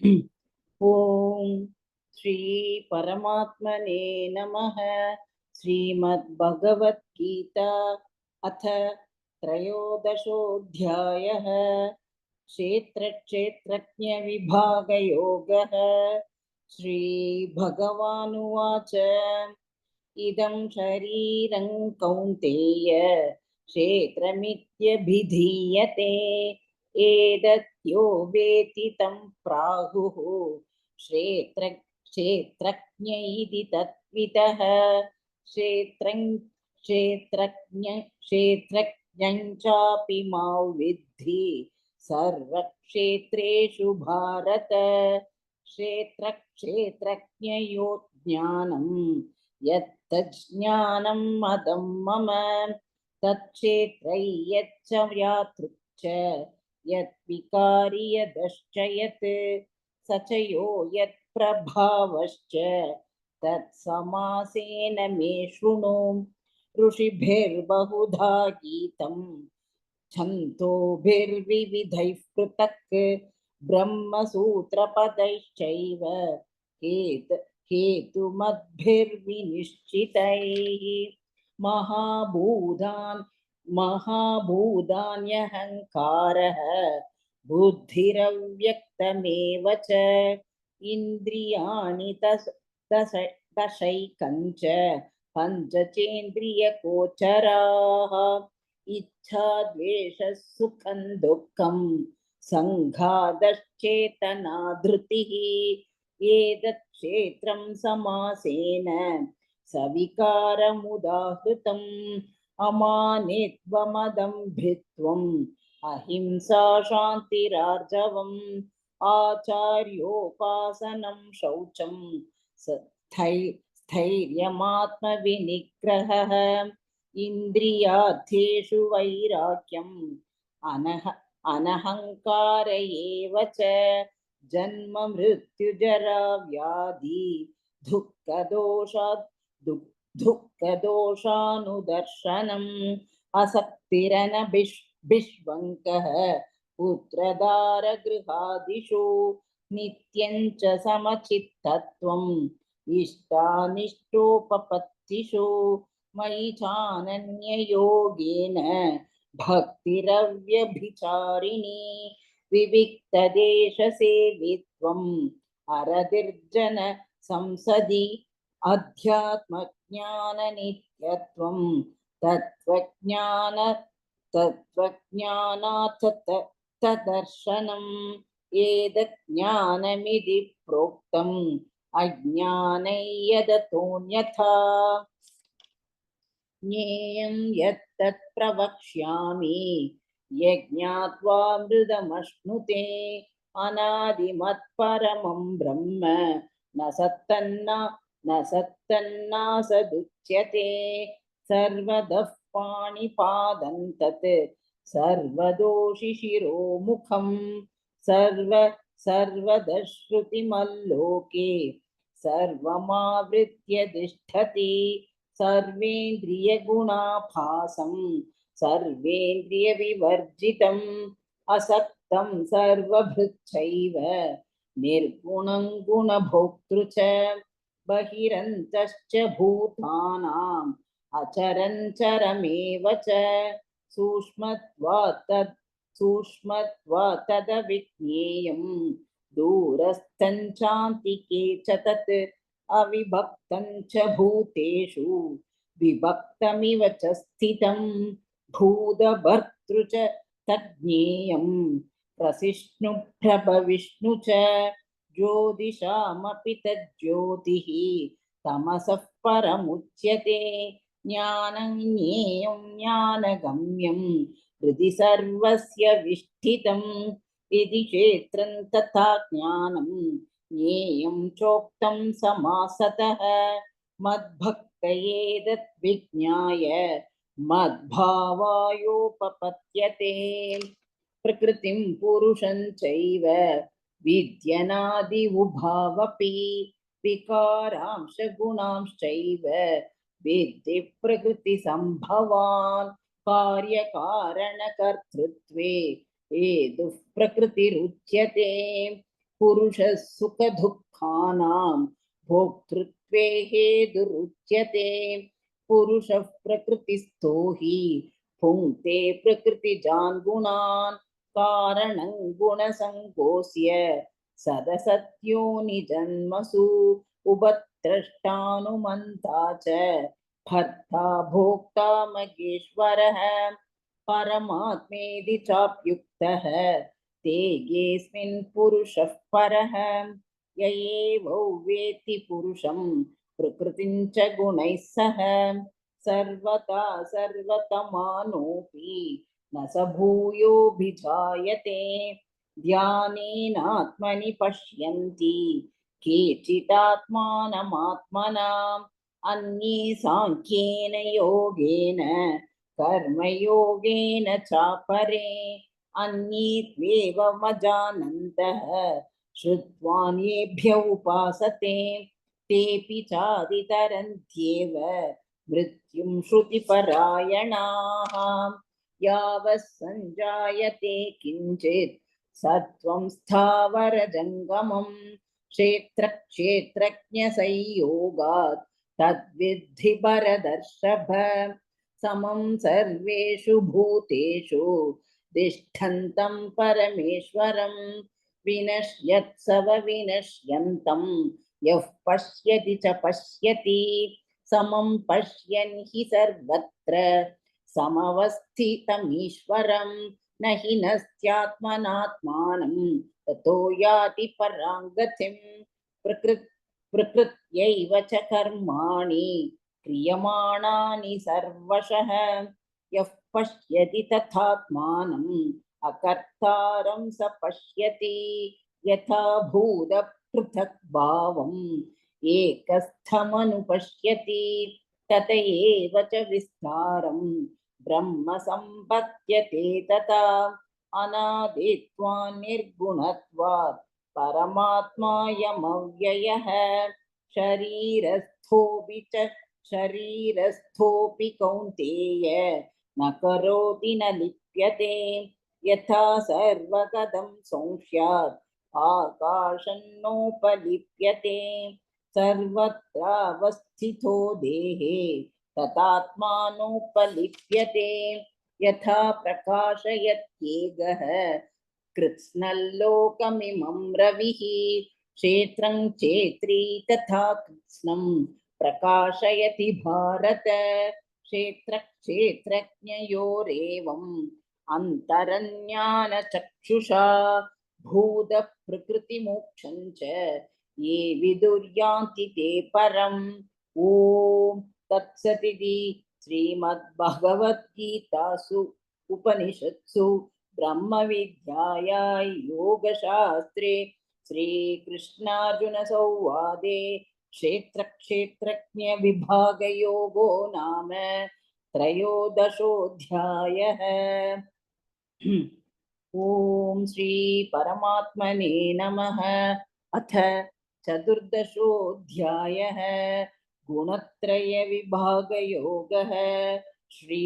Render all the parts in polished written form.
ओम श्री परमात्मने नमः। श्रीमद्भगवत गीता अथ त्रयोदशोऽध्यायः। क्षेत्र क्षेत्रज्ञ विभाग योगः। श्री भगवानुवाच इदं शरीरं कौन्तेय क्षेत्रमित्यभिधीयते एतद्यो वेति तं प्राहुः क्षेत्रज्ञ इति तत्वितः। क्षेत्रज्ञं चापि मां विद्धि सर्वक्षेत्रेषु भारत। क्षेत्रज्ञयोः ज्ञानं यत्तज्ज्ञानं मदं मम तत्क्षेत्रै यच्च व्यातृक् च यत्विकारि यदश्च यत् स च यो यत्प्रभावश्च तत्समासेन मे शृणु। ऋषिभिर्बहुधा गीतं छन्दोभिर्विविधैः पृथक् ब्रह्मसूत्रपदैश्चैव हेतुमद्भिर्विनिश्चितैः। महाभूतान्यहङ्कारः बुद्धिरव्यक्तमेव च इन्द्रियाणि दशैकञ्च पञ्चचेन्द्रियगोचराः। इच्छा द्वेषः सुखं दुःखं सङ्घातश्चेतना धृतिः। एतत् क्षेत्रं समासेन सविकारमुदाहृतम्। अमानित्वमदम्भित्वम् अहिंसा शान्तिरार्जवम् आचार्योपासनं शौचं स्थैर्यमात्मविनिग्रहः। इन्द्रियार्थेषु वैराग्यम् अनहङ्कार एव च। जन्म मृत्युजरा व्याधि दुःखदोषानुदर्शनम् असक्तिरनभिष्वङ्कः पुत्रदारगृहादिषु नित्यं च समचित्तत्वम् इष्टानिष्टोपपत्तिषु मयि चानन्ययोगेन भक्तिरव्यभिचारिणी। विविक्तदेशसेवित्वम् अरतिर्जन संसदि अध्यात्मज्ञाननित्यत्वं तत्त्वज्ञानात् तदर्शनम्। एतत् ज्ञानमिति प्रोक्तम् अज्ञानै यदतोऽन्यथा। ज्ञेयं यत्तत् प्रवक्ष्यामि यज्ञात्वामृतमश्नुते अनादिमत्परमं ब्रह्म न सत्तन्नासदुच्यते। सर्वतः पाणिपादं तत् सर्वदोषिशिरोमुखं सर्वतः श्रुतिमल्लोके सर्वमावृत्य तिष्ठति। सर्वेन्द्रियगुणाभासं सर्वेन्द्रियविवर्जितम् असक्तं सर्वभृच्चैव निर्गुणं गुणभोक्तृ च। बहिरन्तश्च भूतानाम् अचरञ्चरमेव च सूक्ष्मत्वात् तदविज्ञेयं दूरस्थं चान्तिके च तत् अविभक्तं च भूतेषु विभक्तमिव च स्थितं। भूतभर्तृ च तज्ज्ञेयं प्रसिष्णु प्रभविष्णु च ज्योतिषामपि तज्ज्योतिः तमसः परमुच्यते। ज्ञानं ज्ञेयं ज्ञानगम्यं हृदि सर्वस्य विष्ठितम् इति क्षेत्रं तथा ज्ञानं ज्ञेयं चोक्तं समासतः। मद्भक्तयेतद् विज्ञाय मद्भावायोपपद्यते। प्रकृतिं पुरुषं चैव विद्यनादि उभावपि विकारांश गुणांश्चैव विद्धि प्रकृतिसम्भवान्। कार्यकारणकर्तृत्वे हेतुः प्रकृतिरुच्यते। पुरुषः सुखदुःखानां भोक्तृत्वे हेतुरुच्यते पुरुषः प्रकृतिस्थो हि भुङ्क्ते प्रकृतिजान् गुणान् कारणं गुणसङ्गोऽस्य सदसत्योनिजन्मसु उपद्रष्टानुमन्ता च भर्ता भोक्ता महेश्वरः परमात्मेति चाप्युक्तः ते येऽस्मिन् पुरुषः परः य एवौ वेत्ति पुरुषं प्रकृतिं च गुणैः सह सर्वथा सर्वतमानोऽपि न स भूयोऽभिजायते ध्यानेनात्मनि पश्यन्ति केचिदात्मानमात्मनाम् अन्ये साङ्ख्येन योगेन कर्मयोगेन चापरे अन्ये त्वेवमजानन्तः श्रुत्वान्येभ्य उपासते तेऽपि चादितरन्त्येव मृत्युं श्रुतिपरायणाः यावत् सञ्जायते किञ्चित् सत्त्वं स्थावरजङ्गमं क्षेत्रक्षेत्रज्ञसंयोगात् तद्विद्धि भरतर्षभ समं सर्वेषु भूतेषु तिष्ठन्तं परमेश्वरं विनश्यत्सव विनश्यन्तं यः पश्यति च पश्यति समं पश्यन् हि सर्वत्र समवस्थितमीश्वरं न हि नस्त्यात्मनात्मानं ततो याति परां गतिं प्रकृत्यैव च कर्माणि क्रियमाणानि सर्वशः यः पश्यति तथात्मानम् अकर्तारं स पश्यति यथा भूतपृथक् भावम् एकस्थमनुपश्यति तत एव च विस्तारं ब्रह्म सम्पद्यते तथा अनादित्वान् निर्गुणत्वात् परमात्मायमव्ययः शरीरस्थोऽपि कौन्तेय न करोति न लिप्यते यथा सर्वगतं संस्यात् आकाशन्नोपलिप्यते सर्वत्रावस्थितो देहे तथात्मानोपलिप्यते यथा प्रकाशयत्येकः कृत्स्नल्लोकमिमं रविः क्षेत्रं चेत्री तथा कृत्स्नं प्रकाशयति भारत क्षेत्रक्षेत्रज्ञयोरेवम् अन्तरज्ञानचक्षुषा भूतप्रकृतिमोक्षं च ये विदुर्यान्ति ते परम् ॐ तत्सदिति श्रीमद्भगवद्गीतासु उपनिषत्सु ब्रह्मविद्यायां योगशास्त्रे श्रीकृष्णार्जुनसंवादे क्षेत्रक्षेत्रज्ञविभागयोगो नाम त्रयोदशोऽध्यायः। ॐ श्री परमात्मने नमः। अथ चतुर्दशोऽध्यायः गुणत्रयविभागयोगः। श्री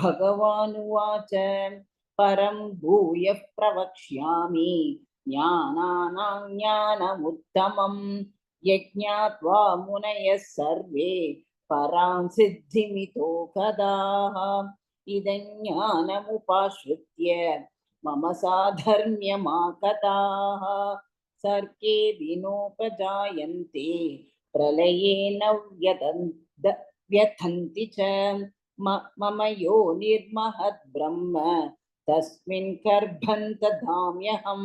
भगवानुवाच परं भूयः प्रवक्ष्यामि ज्ञानानां ज्ञानमुत्तमं यज्ञात्वा मुनयः सर्वे परां सिद्धिमितो गताः इदं ज्ञानमुपाश्रित्य मम साधर्म्यमागताः सर्गे विनोपजायन्ते प्रलये न व्यथन्ति च मम यो निर्महद् ब्रह्म तस्मिन् गर्भं दधाम्यहं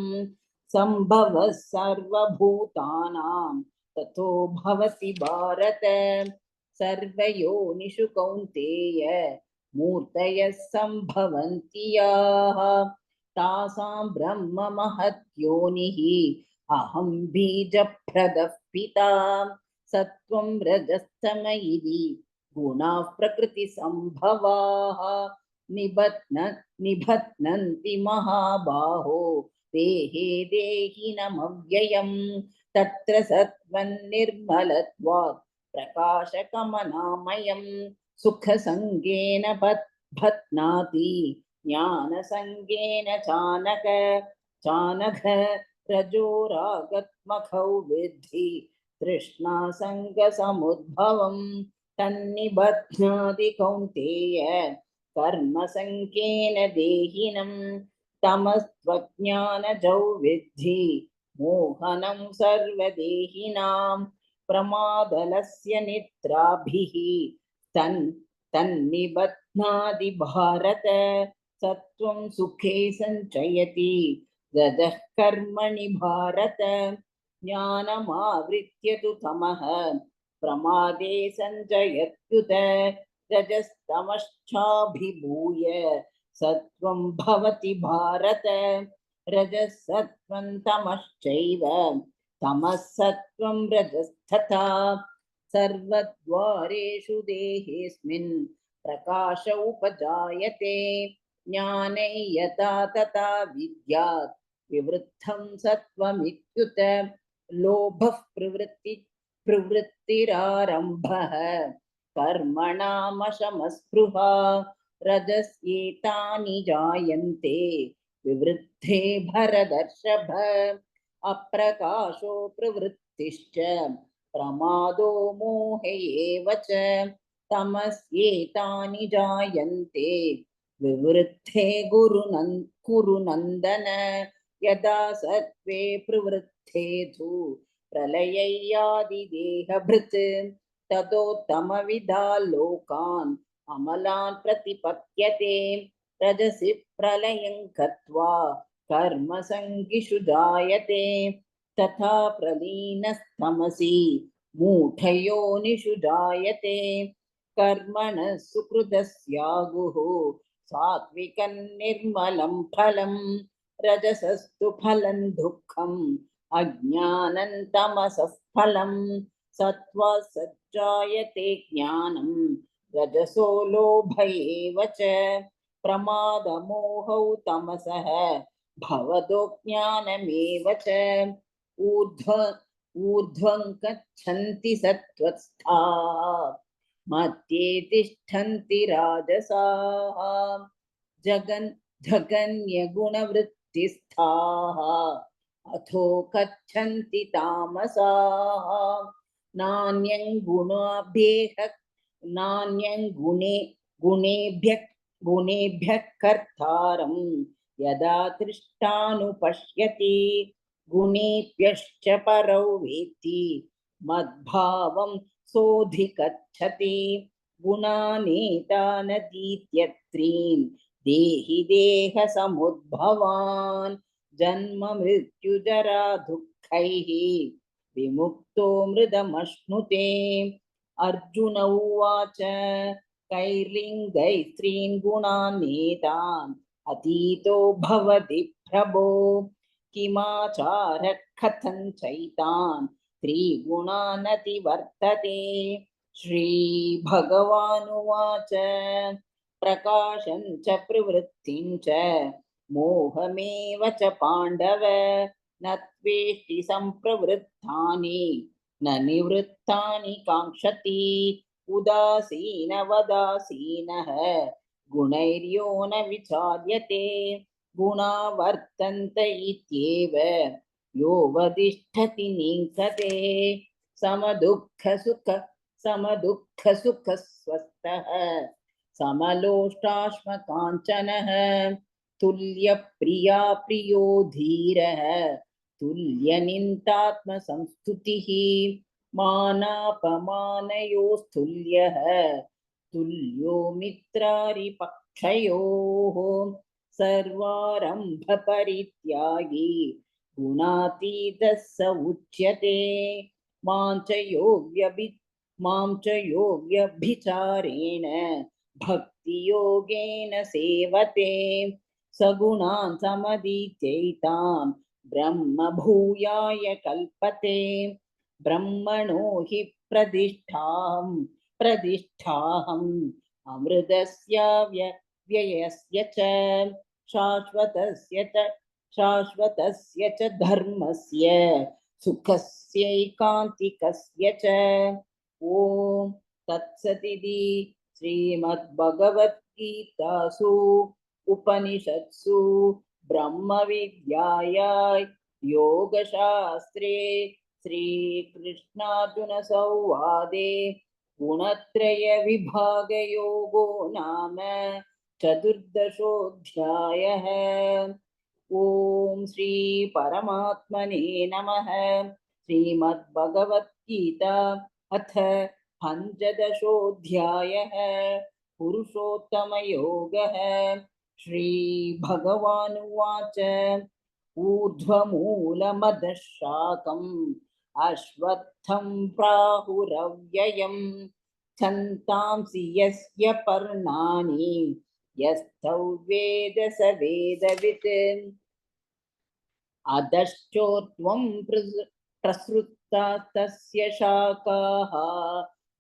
सम्भवः सर्वभूतानां ततो भवति भारत सर्वयोनिषु कौन्तेय मूर्तयः सम्भवन्ति याः तासां ब्रह्म महद्योनिः अहं बीजप्रदः पिता सत्त्वं रजस्तम इति गुणाः प्रकृतिसम्भवाः निबध्नन्ति महाबाहो देहे देहिनमव्ययम् तत्र सत्त्वन्निर्मलत्वात् प्रकाशकमनामयम् सुखसङ्गेन बध्नाति ज्ञानसङ्गेन चानघ रजोरागत्मकौ विद्धि तृष्णासङ्गसमुद्भवं तन्निबध्नाति कौन्तेय कर्मसङ्गेन देहिनं तमस्त्वज्ञानजौ विद्धि मोहनं सर्वदेहिनां प्रमादलस्य निद्राभिः तन्निबध्नाति भारत सत्वं सुखे सञ्चयति रजः कर्मणि भारत ज्ञानमावृत्य तु तमः प्रमादे सञ्जयत्युत रजस्तमश्चाभिभूय सत्वं भवति भारत रजः सत्वं तमश्चैव तमः सत्वं रजस्तथा सर्वद्वारेषु देहेऽस्मिन् प्रकाश उपजायते ज्ञाने यथा तथा विद्यात् विवृद्धं सत्वमित्युत लोभः प्रवृत्तिरारम्भः कर्मणामशमस्पृहा रजस्येतानि जायन्ते विवृद्धे भरदर्षभ अप्रकाशो प्रवृत्तिश्च प्रमादो मोह एव च तमस्येतानि जायन्ते विवृद्धे कुरु नन्दन यदा सत्त्वे प्रवृद्धे तु प्रलययादिदेहभृत् ततोत्तमविदा लोकान् अमलान् प्रतिपद्यते रजसि प्रलयं गत्वा कर्मसङ्गिषु जायते तथा प्रलीनस्तमसि मूढयोनिषु जायते कर्मणः सुकृतस्यागुः सात्विकं निर्मलं फलं रजसस्तु फलं दुःखम् अज्ञानं तमसः फलं सत्त्वात् सज्जायते ज्ञानं रजसो लोभ एव च प्रमादमोहौ तमसः भवतो ज्ञानमेव च ऊर्ध्वं गच्छन्ति सत्त्वस्थाः मध्ये तिष्ठन्ति राजसाः जगन्यगुणवृत्तिस्थाः अथो गच्छन्ति तामसाः नान्यं गुणेभ्यः कर्तारं यदा दृष्टानुपश्यति गुणेभ्यश्च परौ वेत्ति मद्भावं सोऽधिगच्छति गुणानेतानतीत्यत्रीन् देहि देहसमुद्भवान् जन्म मृत्युजरा दुःखैः विमुक्तो मृदमश्नुते अर्जुन उवाच कैर्लिङ्गैस्त्रीन् गुणानेतान् अतीतो भवति प्रभो किमाचारः कथं चैतान् त्रिगुणानतिवर्तते श्रीभगवानुवाच प्रकाशं च प्रवृत्तिं च मोहमेव च पाण्डव न त्वेष्टि सम्प्रवृत्तानि न निवृत्तानि काङ्क्षति उदासीनवदासीनः गुणैर्यो न विचार्यते गुणा वर्तन्त इत्येव यो वदिष्ठति निङ्कते समदुःखसुखस्वस्थः समलोष्टाश्मकाञ्चनः तुल्यप्रिया प्रियो धीरः तुल्यनिन्दात्मसंस्तुतिः मानापमानयोस्तुल्यः तुल्यो मित्रारिपक्षयोः सर्वारम्भपरित्यागी गुणातीतः स उच्यते मां च यो व्यभिचारेण भक्तियोगेन सेवते सगुणान् समतीत्यैतान् ब्रह्म भूयाय कल्पते ब्रह्मणो हि प्रतिष्ठाहम् अमृतस्य व्ययस्य च शाश्वतस्य च धर्मस्य सुखस्यैकान्तिकस्य च ॐ तत्सदिति श्रीमद्भगवद्गीतासु उपनिषत्सु ब्रह्मविद्यायां योगशास्त्रे श्रीकृष्णार्जुनसंवादे गुणत्रयविभागयोगो नाम चतुर्दशोऽध्यायः। ॐ श्री परमात्मने नमः। श्रीमद्भगवद्गीता अथ पञ्चदशोऽध्यायः। पुरुषोत्तमयोगः। श्रीभगवानुवाच ऊर्ध्वमूलमदः शाकम् अश्वत्थं प्राहुरव्ययम् छन्तांसि यस्य पर्णानि यस्तौ वेद स वेदवित्। अधश्चोर्ध्वं प्रसृता तस्य शाखाः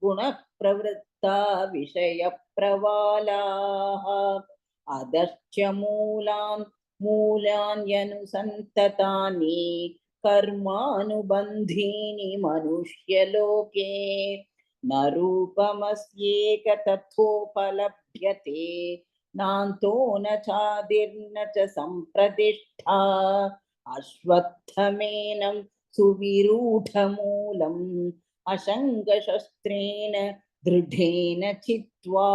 गुणप्रवृत्ता विषयप्रवालाः। अधश्च मूलान्यनुसन्ततानि कर्मानुबन्धीनि मनुष्यलोके। न रूपमस्येक तथोपलभ्यते नान्तो न चादिर्न च सम्प्रतिष्ठा। अश्वत्थमेनं सुविरूढमूलम् अशङ्गशस्त्रेण दृढेन चित्वा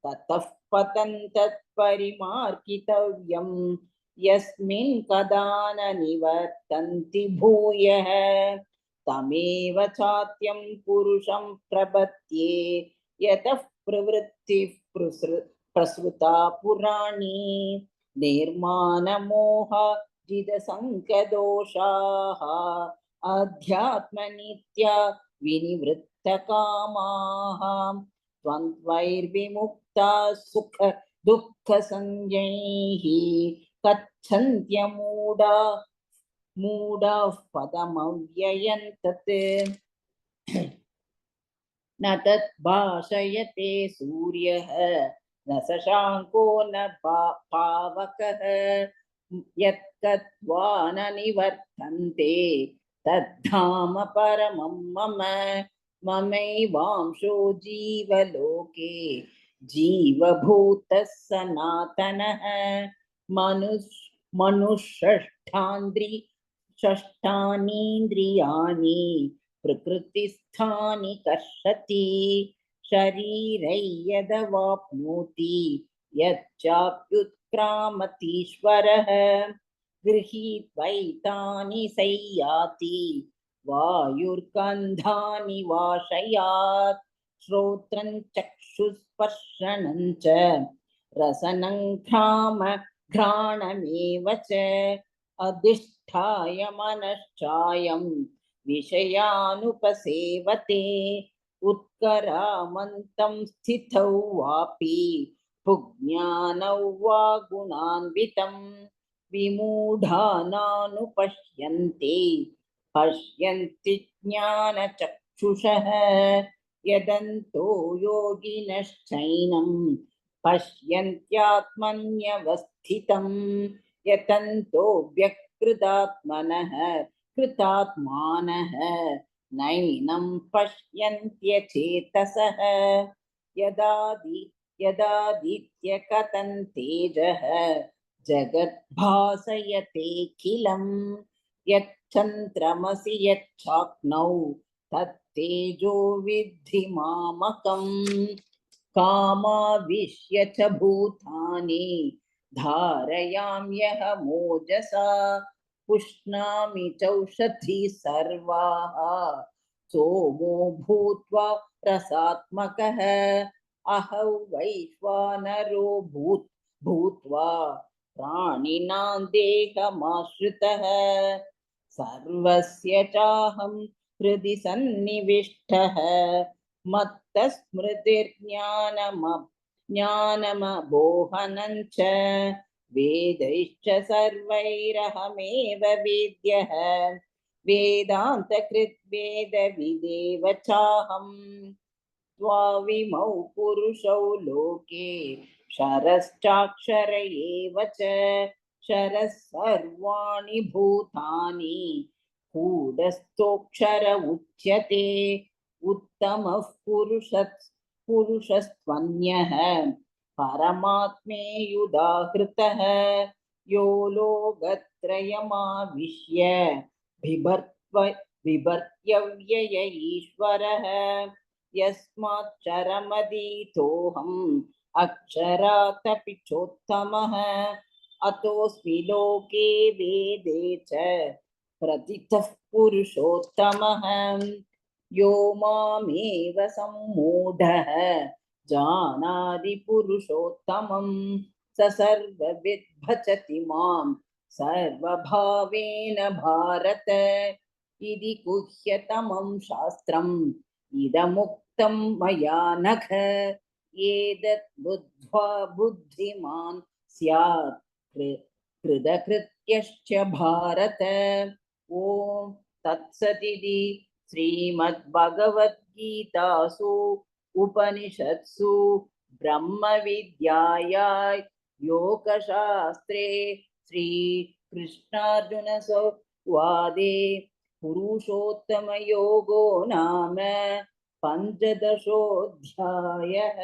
ततः पतन्तः परिमार्गितव्यं यस्मिन् कदा न निवर्तन्ति भूयः। तमेव चात्यं पुरुषं प्रपद्ये यतः प्रवृत्तिः प्रसृता पुराणी। निर्मानमोहाजितसङ्गदोषाः अध्यात्मनित्या विनिवृत्तकामाः द्वन्द्वैर्विमुक्ता सुख दुःखसंज्ञैः मूढाः पदमव्ययं तत्। न तत् भाषयते सूर्यः न शशाङ्को न पावकः यत्कत्वा न निवर्तन्ते तद्धाम परमं मम। ममैवांशो जीवलोके जीवभूतः सनातनः। षष्ठानीन्द्रियाणि प्रकृतिस्थानि कर्षति। शरीरै यदवाप्नोति यच्चाप्युत्क्रामतीश्वरः गृहीत्वैतानि संयाति वायुर्गन्धानि वाशयात्। श्रोत्रं चक्षुस्पर्शनं च रसनं घ्राणमेव च। अधिष्ठाय मनश्चायं विषयानुपसेवते उत्करामन्तं स्थितौ वापि भुज्ञानौ वा गुणान्वितं। विमूढानानुपश्यन्ते पश्यन्ति ज्ञानचक्षुषः यदन्तो योगिनश्चैनं पश्यन्त्यात्मन्यवस्थितं। यतन्तो व्यकृतात्मनः कृतात्मानः नैनं पश्यन्त्यचेतसः। यदादित्यकतं तेजः जगद्भासयतेऽखिलं यच्चन्द्रमसि यच्चाग्नौ तत्तेजो विद्धि मामकम्। कामाविश्य च भूतानि धारयाम्यह मोजसा पुष्णामि चौषधी सर्वाः सोमो भूत्वा रसात्मकः। अहं वैश्वानरो भूत्वा प्राणिनां देहमाश्रितः सर्वस्य चाहं हृदि सन्निविष्टः। मत्तस्मृतिर्ज्ञानमबोहनं च वेदैश्च सर्वैरहमेव वेद्यः। वेदान्तकृत् वेदविदेव चाहम्। द्वाविमौ पुरुषौ लोके क्षरश्चाक्षर एव च। क्षरः सर्वाणि भूतानि कूटस्थोऽक्षर उच्यते। उत्तमः पुरुषस्त्वन्यः परमात्मेयुदाहृतः यो लोकत्रयमाविश्य बिभर्त्यव्यय ईश्वरः यस्माक्षरमधीतोऽहम् अक्षरादपि चोत्तमः अतोऽस्मि लोके वेदे च प्रतितः पुरुषोत्तमः यो मामेव सम्मूढः जानाति पुरुषोत्तमं स सर्वविद् भजति मां सर्वभावेन भारत इति गुह्यतमं शास्त्रम् इदमुक्तं मया नघ एतत् बुद्ध्वा बुद्धिमान् स्यात् कृतकृत्यश्च भारत ॐ तत्सदिति श्रीमद्भगवद्गीतासु उपनिषत्सु ब्रह्मविद्यायां योगशास्त्रे श्रीकृष्णार्जुनसंवादे पुरुषोत्तमयोगो नाम पञ्चदशोऽध्यायः।